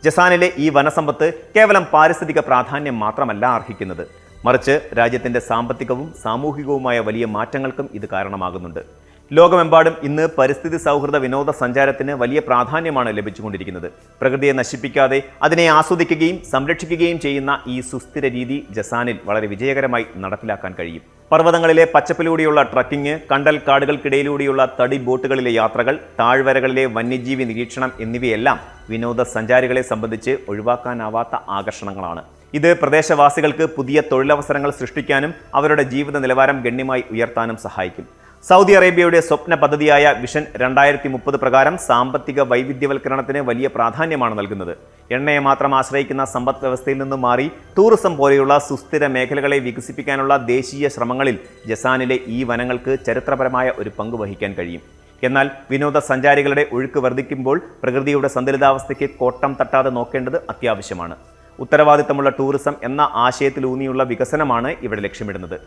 ജസാനിലെ ഈ വനസമ്പത്ത് കേവലം പാരിസ്ഥിതിക പ്രാധാന്യം മാത്രമല്ല അർഹിക്കുന്നത്, മറിച്ച് രാജ്യത്തിന്റെ സാമ്പത്തികവും സാമൂഹികവുമായ വലിയ മാറ്റങ്ങൾക്കും ഇത് കാരണമാകുന്നുണ്ട്. ലോകമെമ്പാടും ഇന്ന് പരിസ്ഥിതി സൗഹൃദ വിനോദസഞ്ചാരത്തിന് വലിയ പ്രാധാന്യമാണ് ലഭിച്ചുകൊണ്ടിരിക്കുന്നത്. പ്രകൃതിയെ നശിപ്പിക്കാതെ അതിനെ ആസ്വദിക്കുകയും സംരക്ഷിക്കുകയും ചെയ്യുന്ന ഈ സുസ്ഥിര രീതി ജസാനിൽ വളരെ വിജയകരമായി നടപ്പിലാക്കാൻ കഴിയും. പർവ്വതങ്ങളിലെ പച്ചപ്പിലൂടെയുള്ള ട്രക്കിംഗ്, കണ്ടൽ കാടുകൾക്കിടയിലൂടെയുള്ള തടി ബോട്ടുകളിലെ യാത്രകൾ, താഴ്വരകളിലെ വന്യജീവി നിരീക്ഷണം എന്നിവയെല്ലാം വിനോദസഞ്ചാരികളെ സംബന്ധിച്ച് ഒഴിവാക്കാനാവാത്ത ആകർഷണങ്ങളാണ്. ഇത് പ്രദേശവാസികൾക്ക് പുതിയ തൊഴിലവസരങ്ങൾ സൃഷ്ടിക്കാനും അവരുടെ ജീവിത നിലവാരം ഗണ്യമായി ഉയർത്താനും സഹായിക്കും. സൗദി അറേബ്യയുടെ സ്വപ്ന പദ്ധതിയായ വിഷൻ 2030 പ്രകാരം സാമ്പത്തിക വൈവിധ്യവൽക്കരണത്തിന് വലിയ പ്രാധാന്യമാണ് നൽകുന്നത്. എണ്ണയെ മാത്രം ആശ്രയിക്കുന്ന സമ്പദ് വ്യവസ്ഥയിൽ നിന്നും മാറി ടൂറിസം പോലെയുള്ള സുസ്ഥിര മേഖലകളെ വികസിപ്പിക്കാനുള്ള ദേശീയ ശ്രമങ്ങളിൽ ജസാനിലെ ഈ വനങ്ങൾക്ക് ചരിത്രപരമായ ഒരു പങ്ക് വഹിക്കാൻ കഴിയും. എന്നാൽ വിനോദസഞ്ചാരികളുടെ ഒഴുക്ക് വർദ്ധിക്കുമ്പോൾ പ്രകൃതിയുടെ സന്തുലിതാവസ്ഥയ്ക്ക് കോട്ടം തട്ടാതെ നോക്കേണ്ടത് അത്യാവശ്യമാണ്. ഉത്തരവാദിത്തമുള്ള ടൂറിസം എന്ന ആശയത്തിലൂന്നിയുള്ള വികസനമാണ് ഇവിടെ ലക്ഷ്യമിടുന്നത്.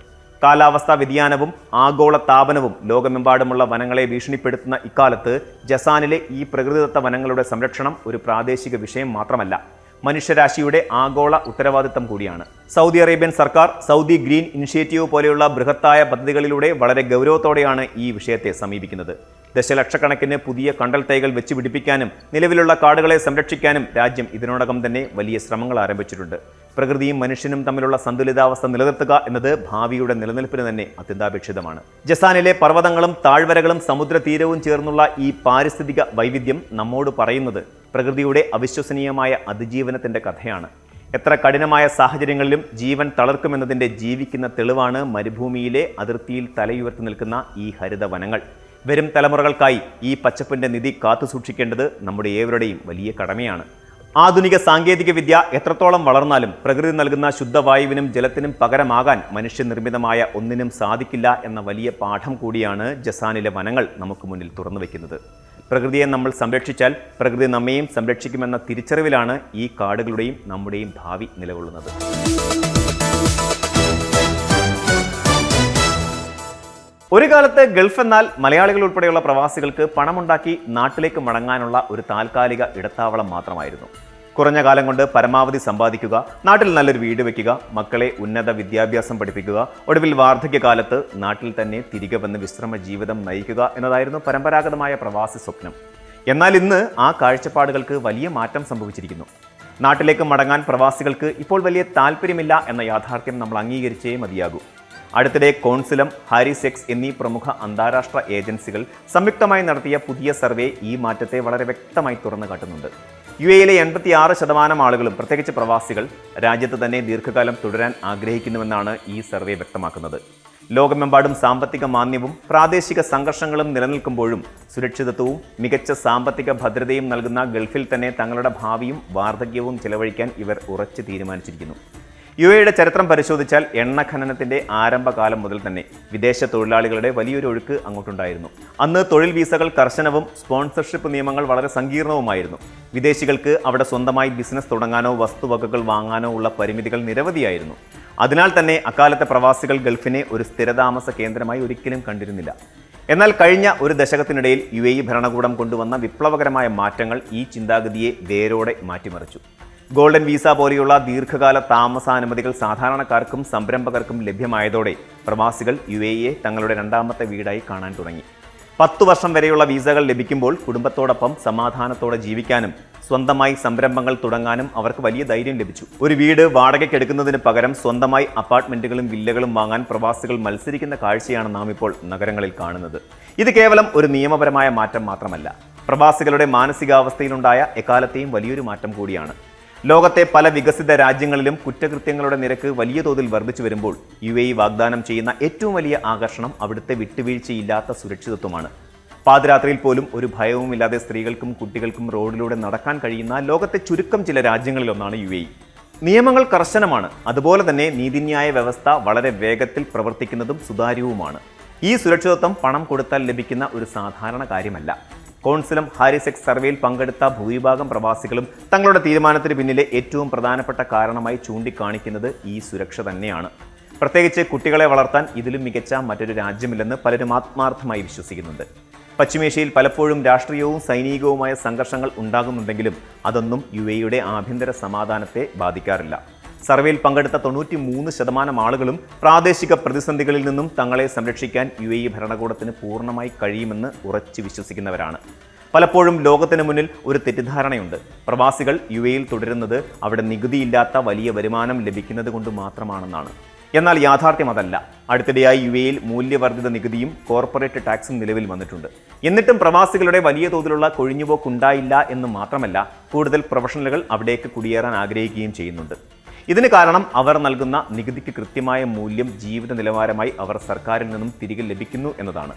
കാലാവസ്ഥാ വ്യതിയാനവും ആഗോള താപനവും ലോകമെമ്പാടുമുള്ള വനങ്ങളെ ഭീഷണിപ്പെടുത്തുന്ന ഇക്കാലത്ത് ജസാനിലെ ഈ പ്രകൃതിദത്ത വനങ്ങളുടെ സംരക്ഷണം ഒരു പ്രാദേശിക വിഷയം മാത്രമല്ല, മനുഷ്യരാശിയുടെ ആഗോള ഉത്തരവാദിത്തം കൂടിയാണ്. സൗദി അറേബ്യൻ സർക്കാർ സൗദി ഗ്രീൻ ഇനിഷ്യേറ്റീവ് പോലെയുള്ള ബൃഹത്തായ പദ്ധതികളിലൂടെ വളരെ ഗൗരവത്തോടെയാണ് ഈ വിഷയത്തെ സമീപിക്കുന്നത്. ദശലക്ഷക്കണക്കിന് പുതിയ കണ്ടൽ തൈകൾ വെച്ച് പിടിപ്പിക്കാനും നിലവിലുള്ള കാടുകളെ സംരക്ഷിക്കാനും രാജ്യം ഇതിനോടകം തന്നെ വലിയ ശ്രമങ്ങൾ ആരംഭിച്ചിട്ടുണ്ട്. പ്രകൃതിയും മനുഷ്യനും തമ്മിലുള്ള സന്തുലിതാവസ്ഥ നിലനിർത്തുക എന്നത് ഭാവിയുടെ നിലനിൽപ്പിന് തന്നെ അത്യന്താപേക്ഷിതമാണ്. ജസാനിലെ പർവ്വതങ്ങളും താഴ്വരകളും സമുദ്രതീരവും ചേർന്നുള്ള ഈ പാരിസ്ഥിതിക വൈവിധ്യം നമ്മോട് പറയുന്നത് പ്രകൃതിയുടെ അവിശ്വസനീയമായ അതിജീവനത്തിന്റെ കഥയാണ്. എത്ര കഠിനമായ സാഹചര്യങ്ങളിലും ജീവൻ തളർക്കുമെന്നതിന്റെ ജീവിക്കുന്ന തെളിവാണ് മരുഭൂമിയിലെ അതിർത്തിയിൽ തലയുയർത്തി നിൽക്കുന്ന ഈ ഹരിത വനങ്ങൾ. വരും തലമുറകൾക്കായി ഈ പച്ചപ്പിന്റെ നിധി കാത്തുസൂക്ഷിക്കേണ്ടത് നമ്മുടെ ഏവരുടെയും വലിയ കടമയാണ്. ആധുനിക സാങ്കേതിക വിദ്യ എത്രത്തോളം വളർന്നാലും പ്രകൃതി നൽകുന്ന ശുദ്ധവായുവിനും ജലത്തിനും പകരമാകാൻ മനുഷ്യനിർമ്മിതമായ ഒന്നിനും സാധിക്കില്ല എന്ന വലിയ പാഠം കൂടിയാണ് ജസാനിലെ വനങ്ങൾ നമുക്ക് മുന്നിൽ തുറന്നു വയ്ക്കുന്നത്. പ്രകൃതിയെ നമ്മൾ സംരക്ഷിച്ചാൽ പ്രകൃതി നമ്മെയും സംരക്ഷിക്കുമെന്ന തിരിച്ചറിവിലാണ് ഈ കാടുകളുടെയും നമ്മുടെയും ഭാവി നിലകൊള്ളുന്നത്. ഒരു കാലത്ത് ഗൾഫ് എന്നാൽ മലയാളികൾ ഉൾപ്പെടെയുള്ള പ്രവാസികൾക്ക് പണമുണ്ടാക്കി നാട്ടിലേക്ക് മടങ്ങാനുള്ള ഒരു താൽക്കാലിക ഇടത്താവളം മാത്രമായിരുന്നു. കുറഞ്ഞ കാലം കൊണ്ട് പരമാവധി സമ്പാദിക്കുക, നാട്ടിൽ നല്ലൊരു വീട് വയ്ക്കുക, മക്കളെ ഉന്നത വിദ്യാഭ്യാസം പഠിപ്പിക്കുക, ഒടുവിൽ വാർദ്ധക്യകാലത്ത് നാട്ടിൽ തന്നെ തിരികെ വന്ന് വിശ്രമ ജീവിതം നയിക്കുക എന്നതായിരുന്നു പരമ്പരാഗതമായ പ്രവാസി സ്വപ്നം. എന്നാൽ ഇന്ന് ആ കാഴ്ചപ്പാടുകൾക്ക് വലിയ മാറ്റം സംഭവിച്ചിരിക്കുന്നു. നാട്ടിലേക്ക് മടങ്ങാൻ പ്രവാസികൾക്ക് ഇപ്പോൾ വലിയ താല്പര്യമില്ല എന്ന യാഥാർത്ഥ്യം നമ്മൾ അംഗീകരിച്ചേ മതിയാകൂ. അടുത്തിടെ കോൺസുലം, ഹാരിസ് എക്സ് എന്നീ പ്രമുഖ അന്താരാഷ്ട്ര ഏജൻസികൾ സംയുക്തമായി നടത്തിയ പുതിയ സർവേ ഈ മാറ്റത്തെ വളരെ വ്യക്തമായി തുറന്നു കാട്ടുന്നുണ്ട്. UAE-യിലെ 86% ആളുകളും, പ്രത്യേകിച്ച് പ്രവാസികൾ, രാജ്യത്ത് തന്നെ ദീർഘകാലം തുടരാൻ ആഗ്രഹിക്കുന്നുവെന്നാണ് ഈ സർവേ വ്യക്തമാക്കുന്നത്. ലോകമെമ്പാടും സാമ്പത്തിക മാന്ദ്യവും പ്രാദേശിക സംഘർഷങ്ങളും നിലനിൽക്കുമ്പോഴും സുരക്ഷിതത്വവും മികച്ച സാമ്പത്തിക ഭദ്രതയും നൽകുന്ന ഗൾഫിൽ തന്നെ തങ്ങളുടെ ഭാവിയും വാർദ്ധക്യവും ചെലവഴിക്കാൻ ഇവർ ഉറച്ചു തീരുമാനിച്ചിരിക്കുന്നു. UAE-യുടെ ചരിത്രം പരിശോധിച്ചാൽ എണ്ണ ഖനനത്തിന്റെ ആരംഭകാലം മുതൽ തന്നെ വിദേശ തൊഴിലാളികളുടെ വലിയൊരു ഒഴുക്ക് അങ്ങോട്ടുണ്ടായിരുന്നു. അന്ന് തൊഴിൽ വീസകൾ കർശനവും സ്പോൺസർഷിപ്പ് നിയമങ്ങൾ വളരെ സങ്കീർണവുമായിരുന്നു. വിദേശികൾക്ക് അവിടെ സ്വന്തമായി ബിസിനസ് തുടങ്ങാനോ വസ്തുവകകൾ വാങ്ങാനോ ഉള്ള പരിമിതികൾ നിരവധിയായിരുന്നു. അതിനാൽ തന്നെ അക്കാലത്തെ പ്രവാസികൾ ഗൾഫിനെ ഒരു സ്ഥിരതാമസ കേന്ദ്രമായി ഒരിക്കലും കണ്ടിരുന്നില്ല. എന്നാൽ കഴിഞ്ഞ ഒരു ദശകത്തിനിടയിൽ UAE ഭരണകൂടം കൊണ്ടുവന്ന വിപ്ലവകരമായ മാറ്റങ്ങൾ ഈ ചിന്താഗതിയെ വേരോടെ മാറ്റിമറിച്ചു. ഗോൾഡൻ വിസ പോലെയുള്ള ദീർഘകാല താമസാനുമതികൾ സാധാരണക്കാർക്കും സംരംഭകർക്കും ലഭ്യമായതോടെ പ്രവാസികൾ UAE-യെ തങ്ങളുടെ രണ്ടാമത്തെ വീടായി കാണാൻ തുടങ്ങി. 10 വർഷം വരെയുള്ള വീസകൾ ലഭിക്കുമ്പോൾ കുടുംബത്തോടൊപ്പം സമാധാനത്തോടെ ജീവിക്കാനും സ്വന്തമായി സംരംഭങ്ങൾ തുടങ്ങാനും അവർക്ക് വലിയ ധൈര്യം ലഭിച്ചു. ഒരു വീട് വാടകയ്ക്ക് എടുക്കുന്നതിന് പകരം സ്വന്തമായി അപ്പാർട്ട്മെന്റുകളും വില്ലകളും വാങ്ങാൻ പ്രവാസികൾ മത്സരിക്കുന്ന കാഴ്ചയാണ് നാം ഇപ്പോൾ നഗരങ്ങളിൽ കാണുന്നത്. ഇത് കേവലം ഒരു നിയമപരമായ മാറ്റം മാത്രമല്ല, പ്രവാസികളുടെ മാനസികാവസ്ഥയിലുണ്ടായ എക്കാലത്തെയും വലിയൊരു മാറ്റം കൂടിയാണ്. ലോകത്തെ പല വികസിത രാജ്യങ്ങളിലും കുറ്റകൃത്യങ്ങളുടെ നിരക്ക് വലിയ തോതിൽ വർദ്ധിച്ചു വരുമ്പോൾ UAE വാഗ്ദാനം ചെയ്യുന്ന ഏറ്റവും വലിയ ആകർഷണം അവിടുത്തെ വിട്ടുവീഴ്ചയില്ലാത്ത സുരക്ഷിതത്വമാണ്. പാതിരാത്രിയിൽ പോലും ഒരു ഭയവുമില്ലാതെ സ്ത്രീകൾക്കും കുട്ടികൾക്കും റോഡിലൂടെ നടക്കാൻ കഴിയുന്ന ലോകത്തെ ചുരുക്കം ചില രാജ്യങ്ങളിലൊന്നാണ് UAE. നിയമങ്ങൾ കർശനമാണ്. അതുപോലെ തന്നെ നീതിന്യായ വ്യവസ്ഥ വളരെ വേഗത്തിൽ പ്രവർത്തിക്കുന്നതും സുതാര്യവുമാണ്. ഈ സുരക്ഷിതത്വം പണം കൊടുത്താൽ ലഭിക്കുന്ന ഒരു സാധാരണ കാര്യമല്ല. കോൺസുലം ഹാരിസ് എക്സ് സർവേയിൽ പങ്കെടുത്ത ഭൂരിഭാഗം പ്രവാസികളും തങ്ങളുടെ തീരുമാനത്തിന് പിന്നിലെ ഏറ്റവും പ്രധാനപ്പെട്ട കാരണമായി ചൂണ്ടിക്കാണിക്കുന്നത് ഈ സുരക്ഷ തന്നെയാണ്. പ്രത്യേകിച്ച് കുട്ടികളെ വളർത്താൻ ഇതിലും മികച്ച മറ്റൊരു രാജ്യമില്ലെന്ന് പലരും ആത്മാർത്ഥമായി വിശ്വസിക്കുന്നുണ്ട്. പശ്ചിമേഷ്യയിൽ പലപ്പോഴും രാഷ്ട്രീയവും സൈനികവുമായ സംഘർഷങ്ങൾ ഉണ്ടാകുന്നുണ്ടെങ്കിലും അതൊന്നും UAEയുടെ ആഭ്യന്തര സമാധാനത്തെ ബാധിക്കാറില്ല. സർവേയിൽ പങ്കെടുത്ത 93% ആളുകളും പ്രാദേശിക പ്രതിസന്ധികളിൽ നിന്നും തങ്ങളെ സംരക്ഷിക്കാൻ UAE ഭരണകൂടത്തിന് പൂർണ്ണമായി കഴിയുമെന്ന് ഉറച്ചു വിശ്വസിക്കുന്നവരാണ്. പലപ്പോഴും ലോകത്തിന് മുന്നിൽ ഒരു തെറ്റിദ്ധാരണയുണ്ട്. പ്രവാസികൾ UAEയിൽ തുടരുന്നത് അവിടെ നികുതിയില്ലാത്ത വലിയ വരുമാനം ലഭിക്കുന്നത് കൊണ്ട് മാത്രമാണെന്നാണ്. എന്നാൽ യാഥാർത്ഥ്യം അതല്ല. അടുത്തിടെയായി UAEയിൽ മൂല്യവർദ്ധിത നികുതിയും കോർപ്പറേറ്റ് ടാക്സും നിലവിൽ വന്നിട്ടുണ്ട്. എന്നിട്ടും പ്രവാസികളുടെ വലിയ തോതിലുള്ള കൊഴിഞ്ഞുപോക്കുണ്ടായില്ല എന്ന് മാത്രമല്ല, കൂടുതൽ പ്രൊഫഷണലുകൾ അവിടേക്ക് കുടിയേറാൻ ആഗ്രഹിക്കുകയും ചെയ്യുന്നുണ്ട്. ഇതിന് കാരണം അവർ നൽകുന്ന നികുതിക്ക് കൃത്യമായ മൂല്യം ജീവിത നിലവാരമായി അവർ സർക്കാരിൽ നിന്നും തിരികെ ലഭിക്കുന്നു എന്നതാണ്.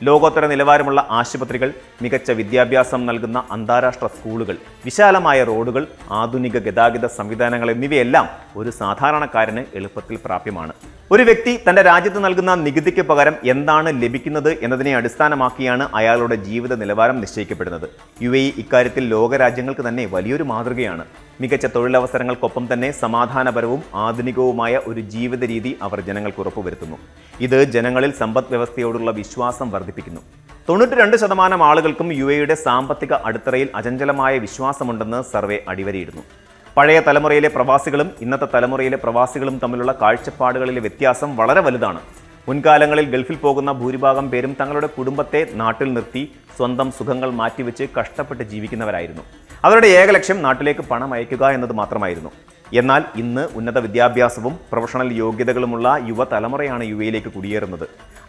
ലോകോത്തര നിലവാരമുള്ള ആശുപത്രികൾ, മികച്ച വിദ്യാഭ്യാസം നൽകുന്ന അന്താരാഷ്ട്ര സ്കൂളുകൾ, വിശാലമായ റോഡുകൾ, ആധുനിക ഗതാഗത സംവിധാനങ്ങൾ എന്നിവയെല്ലാം ഒരു സാധാരണക്കാരന് എളുപ്പത്തിൽ പ്രാപ്യമാണ്. ഒരു വ്യക്തി തന്റെ രാജ്യത്ത് നൽകുന്ന നികുതിക്ക് പകരം എന്താണ് ലഭിക്കുന്നത് എന്നതിനെ അടിസ്ഥാനമാക്കിയാണ് അയാളുടെ ജീവിത നിലവാരം നിശ്ചയിക്കപ്പെടുന്നത്. UAE ഇക്കാര്യത്തിൽ ലോകരാജ്യങ്ങൾക്ക് തന്നെ വലിയൊരു മാതൃകയാണ്. മികച്ച തൊഴിലവസരങ്ങൾക്കൊപ്പം തന്നെ സമാധാനപരവും ആധുനികവുമായ ഒരു ജീവിത രീതി അവർ ജനങ്ങൾക്ക് ഉറപ്പുവരുത്തുന്നു. ഇത് ജനങ്ങളിൽ സമ്പദ് വ്യവസ്ഥയോടുള്ള വിശ്വാസം വർദ്ധിപ്പിക്കുന്നു. 92% ആളുകൾക്കും UAEയുടെ സാമ്പത്തിക അടിത്തറയിൽ അചഞ്ചലമായ വിശ്വാസമുണ്ടെന്ന് സർവേ അടിവരയിടുന്നു. പഴയ തലമുറയിലെ പ്രവാസികളും ഇന്നത്തെ തലമുറയിലെ പ്രവാസികളും തമ്മിലുള്ള കാഴ്ചപ്പാടുകളിലെ വ്യത്യാസം വളരെ വലുതാണ്. മുൻകാലങ്ങളിൽ ഗൾഫിൽ പോകുന്ന ഭൂരിഭാഗം പേരും തങ്ങളുടെ കുടുംബത്തെ നാട്ടിൽ നിർത്തി സ്വന്തം സുഖങ്ങൾ മാറ്റിവെച്ച് കഷ്ടപ്പെട്ട് ജീവിക്കുന്നവരായിരുന്നു. അവരുടെ ഏക ലക്ഷ്യം നാട്ടിലേക്ക് പണം അയക്കുക എന്നത് മാത്രമായിരുന്നു. എന്നാൽ ഇന്ന് ഉന്നത വിദ്യാഭ്യാസവും പ്രൊഫഷണൽ യോഗ്യതകളുമുള്ള യുവതലമുറയാണ് UAEയിലേക്ക് കുടിയേറുന്നത്.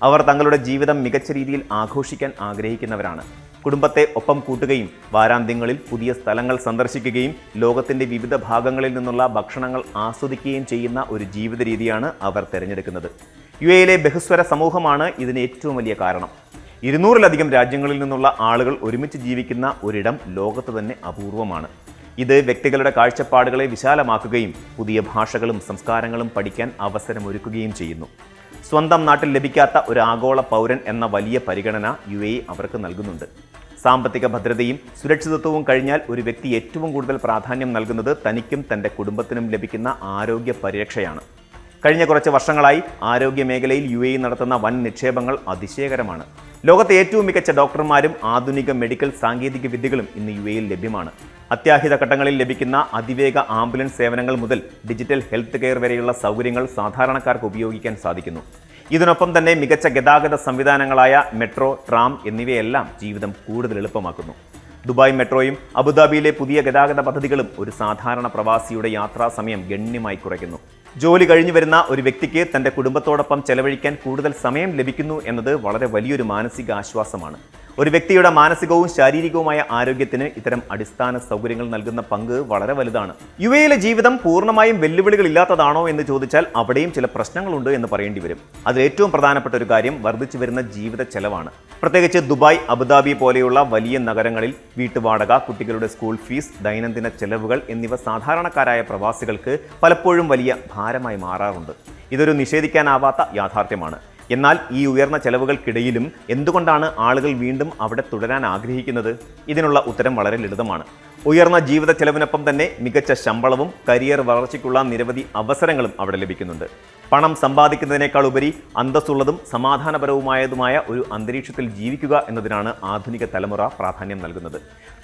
അവർ തങ്ങളുടെ ജീവിതം മികച്ച രീതിയിൽ ആഘോഷിക്കാൻ ആഗ്രഹിക്കുന്നവരാണ്. കുടുംബത്തെ ഒപ്പം കൂട്ടുകയും വാരാന്ത്യങ്ങളിൽ പുതിയ സ്ഥലങ്ങൾ സന്ദർശിക്കുകയും ലോകത്തിൻ്റെ വിവിധ ഭാഗങ്ങളിൽ നിന്നുള്ള ഭക്ഷണങ്ങൾ ആസ്വദിക്കുകയും ചെയ്യുന്ന ഒരു ജീവിത രീതിയാണ് അവർ തിരഞ്ഞെടുക്കുന്നത്. UAEയിലെ ബഹുസ്വര സമൂഹമാണ് ഇതിന് ഏറ്റവും വലിയ കാരണം. 200-ലധികം രാജ്യങ്ങളിൽ നിന്നുള്ള ആളുകൾ ഒരുമിച്ച് ജീവിക്കുന്ന ഒരിടം ലോകത്ത് തന്നെ അപൂർവമാണ്. ഇത് വ്യക്തികളുടെ കാഴ്ചപ്പാടുകളെ വിശാലമാക്കുകയും പുതിയ ഭാഷകളും സംസ്കാരങ്ങളും പഠിക്കാൻ അവസരമൊരുക്കുകയും ചെയ്യുന്നു. സ്വന്തം നാട്ടിൽ ലഭിക്കാത്ത ഒരു ആഗോള പൗരൻ എന്ന വലിയ പരിഗണന UAE അവർക്ക് നൽകുന്നുണ്ട്. സാമ്പത്തിക ഭദ്രതയും സുരക്ഷിതത്വവും കഴിഞ്ഞാൽ ഒരു വ്യക്തി ഏറ്റവും കൂടുതൽ പ്രാധാന്യം നൽകുന്നത് തനിക്കും തൻ്റെ കുടുംബത്തിനും ലഭിക്കുന്ന ആരോഗ്യ പരിരക്ഷയാണ്. കഴിഞ്ഞ കുറച്ച് വർഷങ്ങളായി ആരോഗ്യ മേഖലയിൽ UAE നടത്തുന്ന വൻ നിക്ഷേപങ്ങൾ അതിശയകരമാണ്. ലോകത്തെ ഏറ്റവും മികച്ച ഡോക്ടർമാരും ആധുനിക മെഡിക്കൽ സാങ്കേതിക വിദ്യകളും ഇന്ന് UAEയിൽ ലഭ്യമാണ്. അത്യാഹിത ഘട്ടങ്ങളിൽ ലഭിക്കുന്ന അതിവേഗ ആംബുലൻസ് സേവനങ്ങൾ മുതൽ ഡിജിറ്റൽ ഹെൽത്ത് കെയർ വരെയുള്ള സൗകര്യങ്ങൾ സാധാരണക്കാർക്ക് ഉപയോഗിക്കാൻ സാധിക്കുന്നു. ഇതിനൊപ്പം തന്നെ മികച്ച ഗതാഗത സംവിധാനങ്ങളായ മെട്രോ, ട്രാം എന്നിവയെല്ലാം ജീവിതം കൂടുതൽ എളുപ്പമാക്കുന്നു. ദുബായ് മെട്രോയും അബുദാബിയിലെ പുതിയ ഗതാഗത പദ്ധതികളും ഒരു സാധാരണ പ്രവാസിയുടെ യാത്രാ സമയം ഗണ്യമായി കുറയ്ക്കുന്നു. ജോലി കഴിഞ്ഞു വരുന്ന ഒരു വ്യക്തിക്ക് തൻ്റെ കുടുംബത്തോടൊപ്പം ചെലവഴിക്കാൻ കൂടുതൽ സമയം ലഭിക്കുന്നു എന്നത് വളരെ വലിയൊരു മാനസിക ആശ്വാസമാണ്. ഒരു വ്യക്തിയുടെ മാനസികവും ശാരീരികവുമായ ആരോഗ്യത്തിന് ഇത്തരം അടിസ്ഥാന സൗകര്യങ്ങൾ നൽകുന്ന പങ്ക് വളരെ വലുതാണ്. UAEയിലെ ജീവിതം പൂർണ്ണമായും വെല്ലുവിളികളില്ലാത്തതാണോ എന്ന് ചോദിച്ചാൽ അവിടെയും ചില പ്രശ്നങ്ങളുണ്ട് എന്ന് പറയേണ്ടി വരും. അതിൽ ഏറ്റവും പ്രധാനപ്പെട്ട ഒരു കാര്യം വർദ്ധിച്ചു വരുന്ന ജീവിത ചെലവാണ്. പ്രത്യേകിച്ച് ദുബായ്, അബുദാബി പോലെയുള്ള വലിയ നഗരങ്ങളിൽ വീട്ടുവാടക, കുട്ടികളുടെ സ്കൂൾ ഫീസ്, ദൈനംദിന ചെലവുകൾ എന്നിവ സാധാരണക്കാരായ പ്രവാസികൾക്ക് പലപ്പോഴും വലിയ ഭാരമായി മാറാറുണ്ട്. ഇതൊരു നിഷേധിക്കാനാവാത്ത യാഥാർത്ഥ്യമാണ്. എന്നാൽ ഈ ഉയർന്ന ചെലവുകൾക്കിടയിലും എന്തുകൊണ്ടാണ് ആളുകൾ വീണ്ടും അവിടെ തുടരാൻ ആഗ്രഹിക്കുന്നത്? ഇതിനുള്ള ഉത്തരം വളരെ ലളിതമാണ്. ഉയർന്ന ജീവിത ചെലവിനൊപ്പം തന്നെ മികച്ച ശമ്പളവും കരിയർ വളർച്ചയ്ക്കുള്ള നിരവധി അവസരങ്ങളും അവിടെ ലഭിക്കുന്നുണ്ട്. പണം സമ്പാദിക്കുന്നതിനേക്കാൾ ഉപരി അന്തസ്സുള്ളതും സമാധാനപരവുമായതുമായ ഒരു അന്തരീക്ഷത്തിൽ ജീവിക്കുക എന്നതിനാണ് ആധുനിക തലമുറ പ്രാധാന്യം നൽകുന്നത്.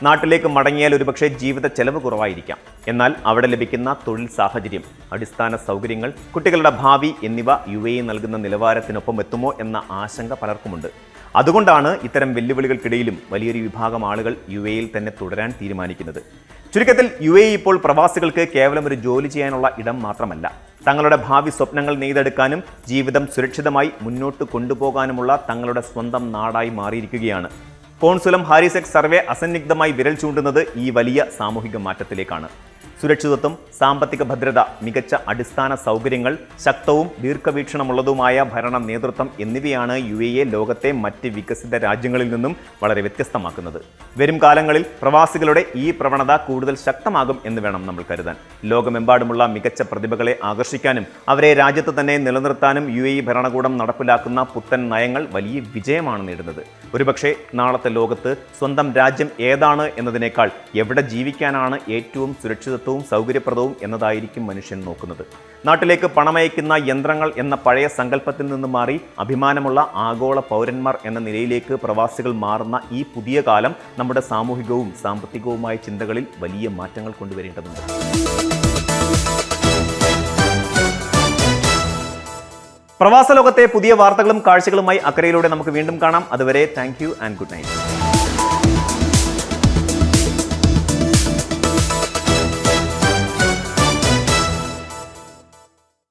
നാട്ടിലേക്ക് മടങ്ങിയാൽ ഒരുപക്ഷെ ജീവിത ചെലവ് കുറവായിരിക്കാം. എന്നാൽ അവിടെ ലഭിക്കുന്ന തൊഴിൽ സാഹചര്യം, അടിസ്ഥാന സൗകര്യങ്ങൾ, കുട്ടികളുടെ ഭാവി എന്നിവ UAE നൽകുന്ന നിലവാരത്തിനൊപ്പം എത്തുമോ എന്ന ആശങ്ക പലർക്കുമുണ്ട്. അതുകൊണ്ടാണ് ഇത്തരം വെല്ലുവിളികൾക്കിടയിലും വലിയൊരു വിഭാഗം ആളുകൾ UAEയിൽ തന്നെ തുടരാൻ തീരുമാനിക്കുന്നത്. ചുരുക്കത്തിൽ UAE ഇപ്പോൾ പ്രവാസികൾക്ക് കേവലം ഒരു ജോലി ചെയ്യാനുള്ള ഇടം മാത്രമല്ല, തങ്ങളുടെ ഭാവി സ്വപ്നങ്ങൾ നെയ്തെടുക്കാനും ജീവിതം സുരക്ഷിതമായി മുന്നോട്ട് കൊണ്ടുപോകാനുമുള്ള തങ്ങളുടെ സ്വന്തം നാടായി മാറിയിരിക്കുകയാണ്. കോൺസുലം ഹാരിസ് എക്സ് സർവേ അസന്നിഗ്ധമായി വിരൽ ചൂണ്ടുന്നത് ഈ വലിയ സാമൂഹിക മാറ്റത്തിലേക്കാണ്. സുരക്ഷിതത്വം, സാമ്പത്തിക ഭദ്രത, മികച്ച അടിസ്ഥാന സൗകര്യങ്ങൾ, ശക്തവും ദീർഘവീക്ഷണമുള്ളതുമായ ഭരണ നേതൃത്വം എന്നിവയാണ് UAE ലോകത്തെ മറ്റ് വികസിത രാജ്യങ്ങളിൽ നിന്നും വളരെ വ്യത്യസ്തമാക്കുന്നത്. വരും കാലങ്ങളിൽ പ്രവാസികളുടെ ഈ പ്രവണത കൂടുതൽ ശക്തമാകും എന്ന് വേണം നമ്മൾ കരുതാൻ. ലോകമെമ്പാടുമുള്ള മികച്ച പ്രതിഭകളെ ആകർഷിക്കാനും അവരെ രാജ്യത്ത് തന്നെ നിലനിർത്താനും UAE ഭരണകൂടം നടപ്പിലാക്കുന്ന പുത്തൻ നയങ്ങൾ വലിയ വിജയമാണ് നേടുന്നത്. ഒരുപക്ഷെ നാളത്തെ ലോകത്ത് സ്വന്തം രാജ്യം ഏതാണ് എന്നതിനേക്കാൾ എവിടെ ജീവിക്കാനാണ് ഏറ്റവും സുരക്ഷിതത്വവും സൗകര്യപ്രദവും എന്നതായിരിക്കും മനുഷ്യൻ നോക്കുന്നത്. നാട്ടിലേക്ക് പണമയക്കുന്ന യന്ത്രങ്ങൾ എന്ന പഴയ സങ്കല്പത്തിൽ നിന്ന് മാറി അഭിമാനമുള്ള ആഗോള പൗരന്മാർ എന്ന നിലയിലേക്ക് പ്രവാസികൾ മാറുന്ന ഈ പുതിയ കാലം നമ്മുടെ സാമൂഹികവും സാമ്പത്തികവുമായ ചിന്തകളിൽ വലിയ മാറ്റങ്ങൾ കൊണ്ടുവരേണ്ടതുണ്ട്. പ്രവാസ ലോകത്തെ പുതിയ വാർത്തകളും കാഴ്ചകളുമായി അക്കരയിലൂടെ നമുക്ക് വീണ്ടും കാണാം. അതുവരെ thank you and good night.